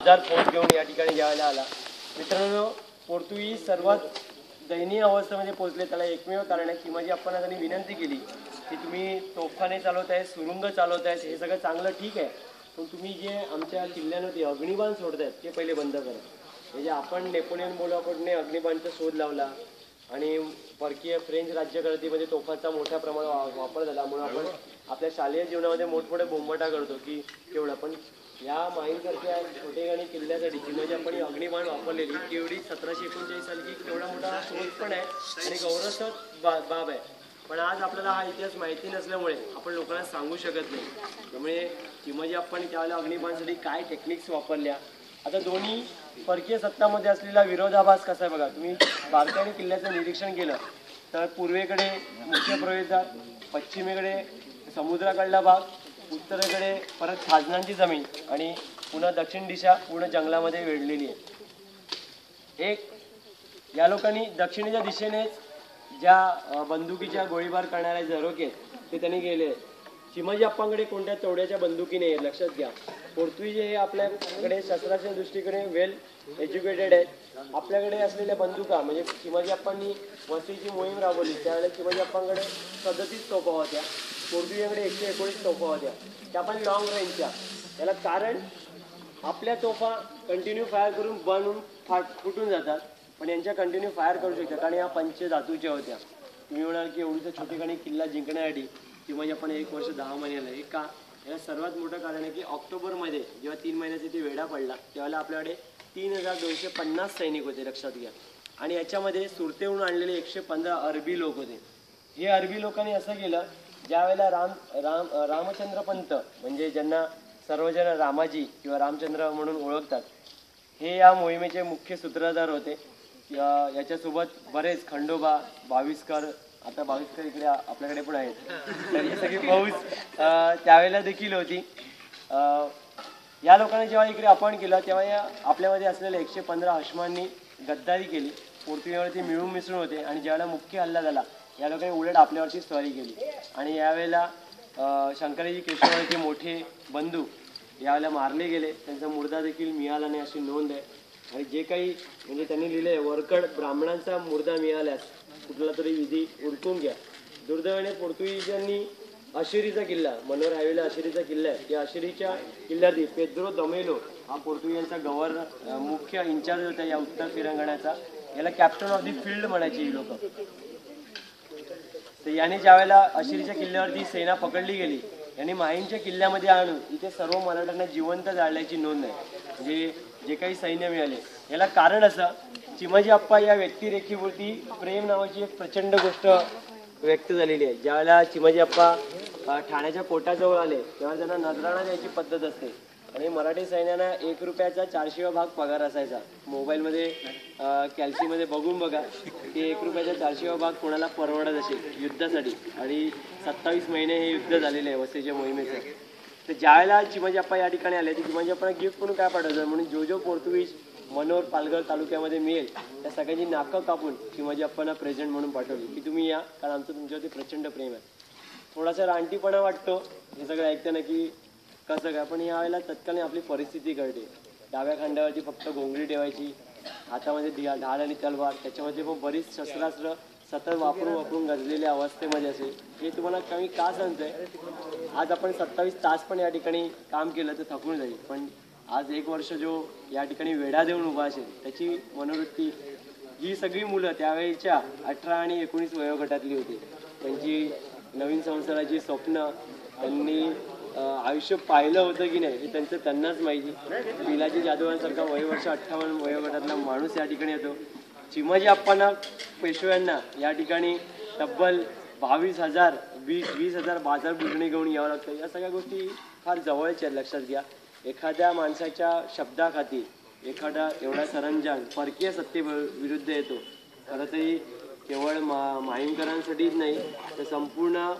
हजार फौज घेऊन या ठिकाणी ज्यावेळेला आला. मित्रांनो, पोर्तुगीज सर्वात दयनीय अवस्थेमध्ये पोहोचले. त्याला एकमेव कारण आहे की माझी आपण त्यांनी विनंती केली की तुम्ही तोफखाने चालवताय, सुरुंग चालवतायत, हे सगळं चांगलं ठीक आहे, पण तुम्ही जे आमच्या किल्ल्यांवरती अग्निबाण सोडतायत ते पहिले बंद करा. म्हणजे आपण नेपोलियन बोनापार्टने अग्निबाणचा शोध लावला आणि परकीय फ्रेंच राज्यकर्त्यामध्ये तोफांचा मोठ्या प्रमाणात वापर झाला, म्हणून आपण आपल्या शालेय जीवनामध्ये मोठमोठे बोंबाटा करतो की तेवढं. पण या माहीमसारख्या छोटेखानी किल्ल्यासाठी म्हणजे आपण अग्निबाण वापरलेली तेवढी 1739 साली की तेवढा मोठा शोध पण आहे आणि गौरवस्पद बाब आहे. पण आज आपल्याला हा इतिहास माहिती नसल्यामुळे आपण लोकांना सांगू शकत नाही. त्यामुळे चिमाजी आपण त्यावेळेला अग्निबाणसाठी काय टेक्निक्स वापरल्या. आता दोन्ही परकीय सत्तामध्ये असलेला विरोधाभास कसा आहे बघा. तुम्ही बारकाईने किल्ल्याचं निरीक्षण केलं तर पूर्वेकडे मुख्य प्रवेशद्वार, पश्चिमेकडे समुद्राकडला भाग, उत्तरेकडे परत खाजणांची जमीन आणि पुन्हा दक्षिण दिशा पूर्ण जंगलामध्ये वेढलेली आहे. एक या लोकांनी दक्षिणेच्या दिशेनेच ज्या बंदुकीच्या गोळीबार करणाऱ्या झरोके ते त्यांनी गेले. चिमाजी अप्पांकडे कोणत्या तेवढ्याच्या बंदुकी नाही आहेत, लक्षात घ्या. पोर्तुगीज हे आपल्याकडे शस्त्राच्या दृष्टीकडे वेल एज्युकेटेड आहेत. आपल्याकडे असलेल्या बंदुका म्हणजे चिमाजी अप्पांनी वसईची मोहीम राबवली त्यावेळेला चिमाजी अप्पांकडे 37 तोफा होत्या, पोर्तुगीजकडे 119 तोफा होत्या, त्या पण लॉंग रेंजच्या. याला कारण आपल्या तोफा कंटिन्यू फायर करून बनून फुटून जातात, पण यांच्या कंटिन्यू फायर करू शकतात कारण या पंचधातूच्या होत्या. तुम्ही म्हणाल की एवढीचं छोटेखानी किल्ला जिंकण्यासाठी चिमाजी आपण 1 वर्ष 10 महिन्याला हे का. याला सर्वात मोठं कारण आहे की ऑक्टोबरमध्ये जेव्हा 3 महिन्याचा इथे वेढा पडला त्यावेळेला आपल्याकडे 3250 सैनिक होते, लक्षात घ्या. आणि याच्यामध्ये सुरतेहून आणलेले 115 अरबी लोक होते. हे अरबी लोकांनी असं केलं, ज्यावेळेला रामचंद्र पंत म्हणजे ज्यांना सर्वजण रामाजी किंवा रामचंद्र म्हणून ओळखतात, हे या मोहिमेचे मुख्य सूत्रधार होते. याच्यासोबत बरेच खंडोबा, भाविस्कर, आता भाविस्कर इकडे आपल्याकडे पण आहेत, तर ही सगळी फौज त्यावेळेला देखील होती. या लोकांनी जेव्हा इकडे अपहरण केलं तेव्हा या आपल्यामध्ये असलेल्या 115 हशमांनी गद्दारी केली, पोर्तुगीजवरती मिळून मिसळून होते. आणि ज्यावेळेला मुख्य हल्ला झाला या लोकांनी उलट आपल्यावरची स्वारी केली. आणि यावेळेला शंकराजी केशवरावचे मोठे बंधू यावेळेला मारले गेले, त्यांचा मुर्दा देखील मिळाला नाही अशी नोंद आहे. आणि जे काही म्हणजे त्यांनी लिहिले वरकड ब्राह्मणांचा मुर्दा मिळाल्यास कुठला तरी विधी उरकून घ्या. दुर्दैवाने पोर्तुगीजांनी अशिरीचा किल्ला, मनोर हायवेला अशिरीचा किल्ला आहे, त्या अशिरीच्या किल्ल्यावरती पेद्रो दमेलो हा पोर्तुगीजांचा गव्हर्नर मुख्य इन्चार्ज होता या उत्तर फिरंगणाचा. याला कॅप्टन ऑफ दी फील्ड म्हणायची ही लोक. तर याने ज्यावेळेला अशिरीच्या किल्ल्यावरती सेना पकडली गेली, यांनी माहीमच्या किल्ल्यामध्ये आणून इथे सर्व मराठ्यांना जिवंत जाळल्याची नोंद आहे. म्हणजे जे काही सैन्य मिळाले याला कारण असं चिमाजी अप्पा या व्यक्तिरेखीवरती प्रेम नावाची एक प्रचंड गोष्ट व्यक्त झालेली आहे. ज्यावेळेला चिमाजी अप्पा ठाण्याच्या कोटाजवळ आले तेव्हा त्यांना नजराणा द्यायची पद्धत असते आणि मराठी सैन्याला 1 रुपयाचा 400वा भाग पगार असायचा. मोबाईलमध्ये कॅल्सीमध्ये बघून बघा की 1 रुपयाचा 400वा भाग कोणाला परवडत असेल युद्धासाठी. आणि 27 महिने हे युद्ध झालेले आहे वसईच्या मोहिमेचं. तर ज्यावेळेला चिमाजी अप्पा या ठिकाणी आले तर चिमाजी अप्पांना गिफ्ट म्हणून काय पाठवायचं, म्हणून जो पोर्तुगीज मनोर पालघर तालुक्यामध्ये मिळेल त्या सगळ्यांची नाकं कापून चिमाजी अप्पांना प्रेझेंट म्हणून पाठवली की तुम्ही या, कारण आमचं तुमच्यावरती प्रचंड प्रेम आहे. थोडासा रानटीपणा वाटतो हे सगळं ऐकताना की कसं काय, पण यावेळेला तत्कालीन आपली परिस्थिती कळते. डाव्या खांद्यावरती फक्त घोंगडी ठेवायची, हातामध्ये ढाल आणि तलवार, त्याच्यामध्ये पण बरीच शस्त्रास्त्र सतत वापरून गजलेल्या अवस्थेमध्ये असेल. हे तुम्हाला कमी का सांगतोय, आज आपण 27 तास पण या ठिकाणी काम केलं तर थकून जाईल, पण आज 1 वर्ष जो या ठिकाणी वेढा देऊन उभा असेल त्याची मनोवृत्ती ही सगळी मुलं त्यावेळेच्या 18 आणि 19 वयोगटातली होती. त्यांची नवीन संसाराची स्वप्न त्यांनी आयुष्य पाहिलं होतं की नाही हे त्यांनाच माहिती. पिलाजी जाधवांसारखा वयवर्ष 58 वयोगटातला माणूस या ठिकाणी येतो. चिमाजी अप्पांना पेशव्यांना या ठिकाणी तब्बल 22,000 20,000 बाजार बुजणे घेऊन यावं लागतं. या सगळ्या गोष्टी फार जवळच्या आहेत, लक्षात घ्या. एखाद्या माणसाच्या शब्दाखाती एखादा एवढा सरंजाम परकीय सत्तेविरुद्ध येतो. खरं तरी केवळ माहीमकरांसाठीच नाही तर संपूर्ण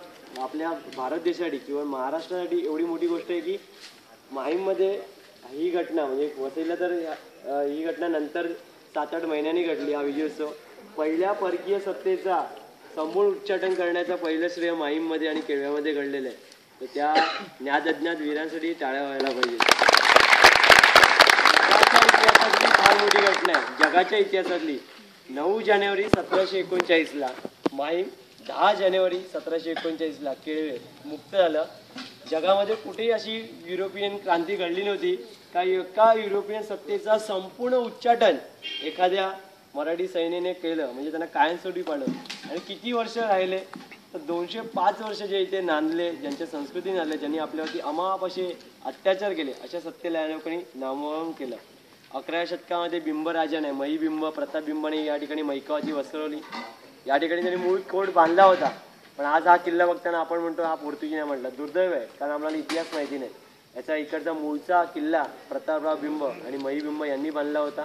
आपल्या भारत देशासाठी किंवा महाराष्ट्रासाठी एवढी मोठी गोष्ट आहे की माहीममध्ये ही घटना म्हणजे वसईला तर ही घटना नंतर 7-8 महिन्यांनी घडली. हा विजयोत्सव पहिल्या परकीय सत्तेचा समूळ उच्चाटन करण्याचा पहिलं श्रेय माहीममध्ये आणि केळव्यामध्ये घडलेलं आहे. तर त्या ज्ञात अज्ञात वीरांसाठी टाळ्या व्हायला पाहिजे. मोठी घटना आहे जगाच्या इतिहासातली. 9 जानेवारी 1739ला माहीम, 10 जानेवारी 1739ला केळवे मुक्त झालं. जगामध्ये कुठेही अशी युरोपियन क्रांती घडली नव्हती का एका युरोपियन सत्तेचा संपूर्ण उच्चाटन एखाद्या मराठी सैन्याने केलं, म्हणजे त्यांना कायमस्वरूपी पाडलं. आणि किती वर्ष राहिले तर 205 वर्ष जे इथे नांदले, ज्यांच्या संस्कृती नांदले, ज्यांनी आपल्यावरती अमाप असे अत्याचार केले, अशा सत्तेला या लोकांनी नामोहरम केलं. 11व्या शतकामध्ये बिंबराजाने, महीबिंब, प्रतापबिंबाने या ठिकाणी मैकावाची वसरवली. या ठिकाणी त्यांनी मूळ कोट बांधला होता. पण आज हा किल्ला बघताना आपण म्हणतो हा पोर्तुगीज म्हटला. दुर्दैव आहे, कारण आम्हाला इतिहास माहिती नाही. याचा इकडचा मूळचा किल्ला प्रतापराव बिंब आणि महीबिंब यांनी बांधला होता.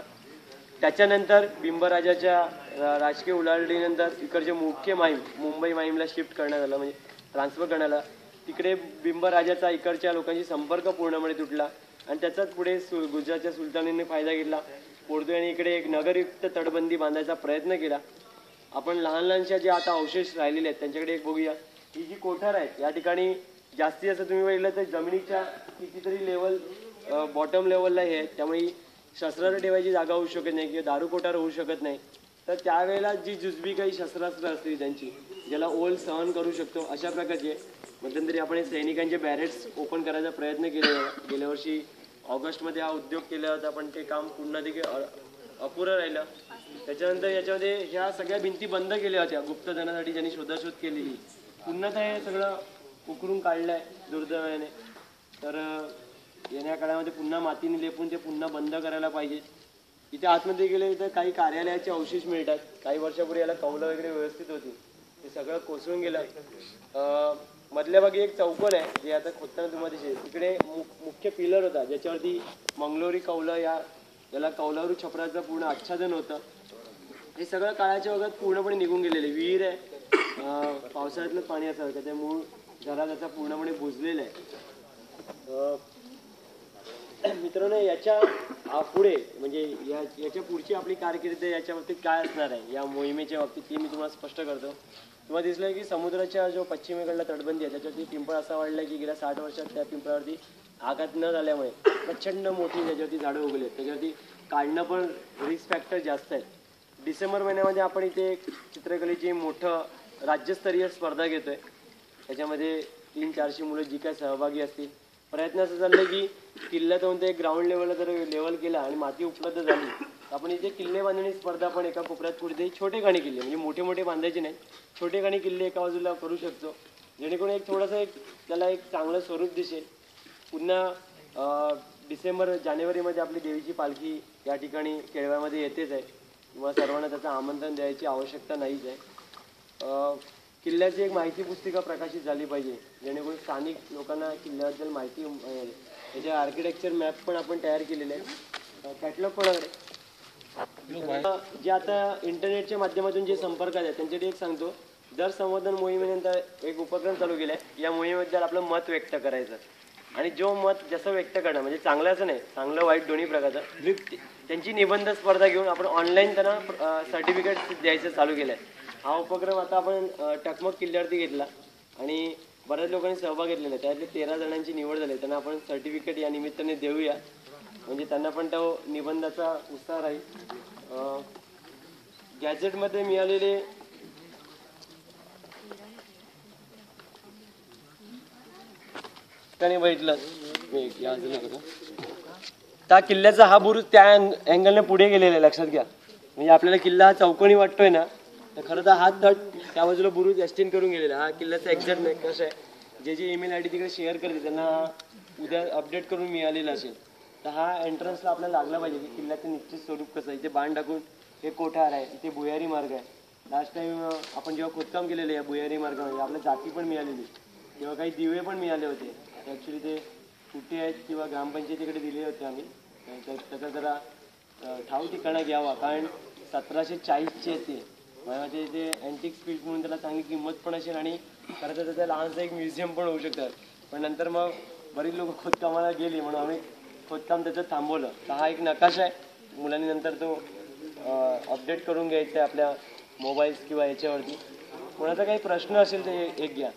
त्याच्यानंतर बिंबराजाच्या राजकीय उलाढालीनंतर इकडचे मुख्य माहीम मुंबई माहीमला शिफ्ट करण्यात आलं, म्हणजे ट्रान्सफर करण्यात आलं. तिकडे बिंबराजाचा इकडच्या लोकांशी संपर्क पूर्णपणे तुटला आणि त्याचाच पुढे गुजरातच्या सुलतानांनी फायदा घेतला. पोर्तुगीजांनी इकडे एक नगरयुक्त तटबंदी बांधायचा प्रयत्न केला. आपण लहान लहानशा जे आता अवशेष राहिलेले आहेत त्यांच्याकडे एक बघूया. ही जी कोठार आहेत या ठिकाणी जास्तीत जास्त तुम्ही बघितलं तर जमिनीच्या कितीतरी लेवल बॉटम लेवलला हे आहेत. त्यामुळे शस्त्रास्त्र ठेवायची जागा होऊ शकत नाही किंवा दारू कोठार होऊ शकत नाही. तर त्यावेळेला जी जुजबी काही शस्त्रास्त्र असतील त्यांची, ज्याला ओल सहन करू शकतो अशा प्रकारचे मध्यंतरी आपण सैनिकांचे बॅरेट्स ओपन करायचा प्रयत्न केलेला. गेल्या वर्षी ऑगस्टमध्ये हा उद्योग केला होता, पण ते काम पुन्हा देखील अपुरं राहिलं. त्याच्यानंतर याच्यामध्ये ह्या सगळ्या भिंती बंद केल्या होत्या गुप्तधनासाठी ज्यांनी शोधाशोध केलेली. पुन्हा ते सगळं उकरून काढलं आहे दुर्दैवाने. तर येण्या काळामध्ये पुन्हा मातीने लेपून ते पुन्हा बंद करायला पाहिजे. इथे आतमध्ये गेले तर काही कार्यालयाचे अवशेष मिळतात. काही वर्षापूर्वी याला कौलं वगैरे व्यवस्थित होती, ते सगळं कोसळून गेलं. मधल्या भागी एक चौकोन आहे जे आता खोदताना तुम्हाला दिसेल. तिकडे मुख्य पिलर होता ज्याच्यावरती मंगलोरी कौलं याला कौलारू छपराचं पूर्ण आच्छादन होतं. हे सगळं काळाच्या वगैरे पूर्णपणे निघून गेलेले. विहीर आहे, पावसाळ्यातलं पाणी असावं त्या मूळ जरा त्याचा पूर्णपणे बुजलेला आहे. मित्रांनो, याच्या पुढे म्हणजे याच्या पुढची आपली कारकीर्द याच्या बाबतीत काय असणार आहे या मोहिमेच्या बाबतीत ती मी तुम्हाला स्पष्ट करतो. तुम्हाला दिसलं की समुद्राच्या जो पश्चिमेकडला तटबंदी आहे त्याच्यावरती पिंपळ असा वाढला की गेल्या 60 वर्षात त्या पिंपळावरती आघात न झाल्यामुळे प्रचंड मोठी त्याच्यावरती झाडं उगली आहेत. त्याच्यावरती काढणं पण रिस्क फॅक्टर जास्त आहे. डिसेंबर महिन्यामध्ये आपण इथे एक चित्रकलेची मोठं राज्यस्तरीय स्पर्धा घेतोय. त्याच्यामध्ये 300-400 मुलं जी काय सहभागी असतील. प्रयत्न असं चाललं की किल्ल्यात होऊन ते ग्राउंड लेवलला जर लेवल केला आणि माती उपलब्ध झाली आपण इथे किल्ले बांधणी स्पर्धा पण एका कोपऱ्यात कुठेतरी छोटे खाणी किल्ले, म्हणजे मोठे मोठे बांधायचे नाही, छोटे खाणी किल्ले एका बाजूला करू शकतो, जेणेकरून एक थोडंसं त्याला एक चांगलं स्वरूप दिसेल. पुन्हा जानेवारीमध्ये आपली देवीची पालखी या ठिकाणी केळव्यामध्ये येतेच आहे. किंवा सर्वांना त्याचं आमंत्रण द्यायची आवश्यकता नाहीच आहे. किल्ल्याची एक माहिती पुस्तिका प्रकाशित झाली पाहिजे जेणेकरून स्थानिक लोकांना किल्ल्याबद्दल माहिती मिळेल. त्याचे आर्किटेक्चर मॅप पण आपण तयार केलेले आहे. कॅटलॉग कोणाकडे जे आता इंटरनेटच्या माध्यमातून जे संपर्क आहेत त्यांच्यासाठी एक सांगतो. दर संवर्धन मोहिमेनंतर एक उपक्रम चालू केला आहे. या मोहिमेबद्दल आपलं मत व्यक्त करायचं आणि जो मत जसं व्यक्त करणं म्हणजे चांगलं असं नाही, चांगलं वाईट दोन्ही प्रकारचं, त्यांची निबंध स्पर्धा घेऊन आपण ऑनलाईन त्यांना सर्टिफिकेट द्यायचं चालू केलं आहे. हा उपक्रम आता आपण टकमक किल्ल्यावरती घेतला आणि बऱ्याच लोकांनी सहभाग घेतलेला आहे. त्यातले 13 जणांची निवड झाली. त्यांना आपण सर्टिफिकेट या निमित्ताने देऊया म्हणजे त्यांना पण तो निबंधाचा उत्साह राहील. गॅजेटमध्ये मिळालेले बघितलं त्या किल्ल्याचा हा बुरुज त्या अँगलने पुढे गेलेला आहे, लक्षात घ्या. म्हणजे आपल्याला किल्ला हा चौकोनी वाटतोय ना, तर खरं तर हा तट त्या बाजूला बुरुज एक्सटेंड करून गेलेला. हा किल्ल्याचा एक्झॅक्ट कसं आहे, जे ईमेल आय डी तिकडे शेअर करते त्यांना उद्या अपडेट करून मिळालेला असेल. तर हा एंट्रन्सला आपल्याला लागला पाहिजे की किल्ल्याचं निश्चित स्वरूप कसं आहे. इथे बाण टाकून हे कोठार आहे, इथे भुयारी मार्ग आहे. लास्ट टाइम आपण जेव्हा खोदकाम केलेलं आहे भुयारी मार्गामध्ये आपल्याला जाती पण मिळालेली, तेव्हा काही दिवे पण मिळाले होते. ॲक्च्युली ते कुठे आहेत किंवा ग्रामपंचायतीकडे दिले होते आम्ही. त्याचा जरा ठाव ठिकाणा घ्यावा, कारण 1740चे ते म्हणजे ते अँटिक स्पीड म्हणून त्याला चांगली किंमत पण असेल आणि खरं तर त्याचं लहानसं एक म्युझियम पण होऊ शकतं. पण नंतर मग बरीच लोक खोदकामाला गेली म्हणून आम्ही खोदकाम त्याचं थांबवलं. तर हा एक नकाशा आहे, मुलांनी नंतर तो अपडेट करून घ्यायचा आहे आपल्या मोबाईल्स किंवा याच्यावरती. कोणाचा काही प्रश्न असेल तर एक घ्या.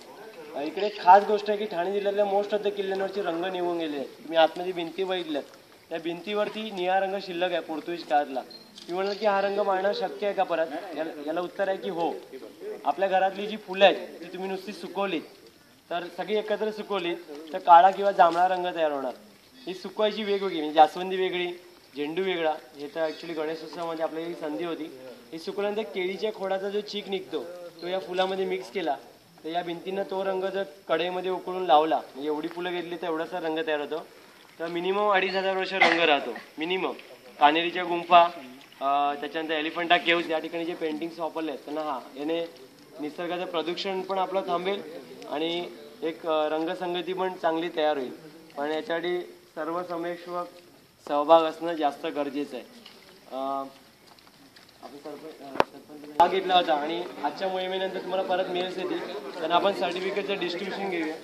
इकडे एक खास गोष्ट आहे की ठाणे जिल्ह्यातल्या मोस्ट ऑफ द किल्ल्यांवरचे रंग निघून गेले आहेत. तुम्ही आतमध्ये भिंती बघितल्यात त्या भिंतीवरती निळा रंग शिल्लक आहे पोर्तुगीज काळातला. मी म्हणलं की हा रंग मारणं शक्य आहे का परत? याला उत्तर आहे की हो. आपल्या घरातली जी फुलं आहेत ती तुम्ही नुसती सुकवलीत, तर सगळी एकत्र सुकवलीत तर काळा किंवा जांभळा रंग तयार होणार. ही सुकवायची वेगवेगळी, म्हणजे जास्वंदी वेगळी, झेंडू वेगळा. हे तर ॲक्च्युली गणेशोत्सवामध्ये आपल्याला ही संधी होती. ही सुकल्यानंतर केळीच्या खोडाचा जो चीक निघतो तो या फुलामध्ये मिक्स केला, तर या भिंतीनं तो रंग जर कढईमध्ये उकळून लावला, म्हणजे एवढी फुलं घेतली तर एवढासा रंग तयार होतो. तर मिनिमम 2500 वर्ष रंग राहतो मिनिमम. कानेरीच्या गुंफा, त्याच्यानंतर एलिफंटा केव्ज, या ठिकाणी जे पेंटिंग्स वापरले आहेत त्यांना याने निसर्गाचं प्रदूषण पण आपलं थांबेल आणि एक रंगसंगती पण चांगली तयार होईल. पण याच्यासाठी सर्वसमेश्वर सहभाग असणं जास्त गरजेचं आहे. आपण सरपंच भाग घेतला होता आणि आजच्या मोहिमेनंतर तुम्हाला परत मेल्स येतील, त्यांना आपण सर्टिफिकेटचं डिस्ट्रीब्युशन घेऊया.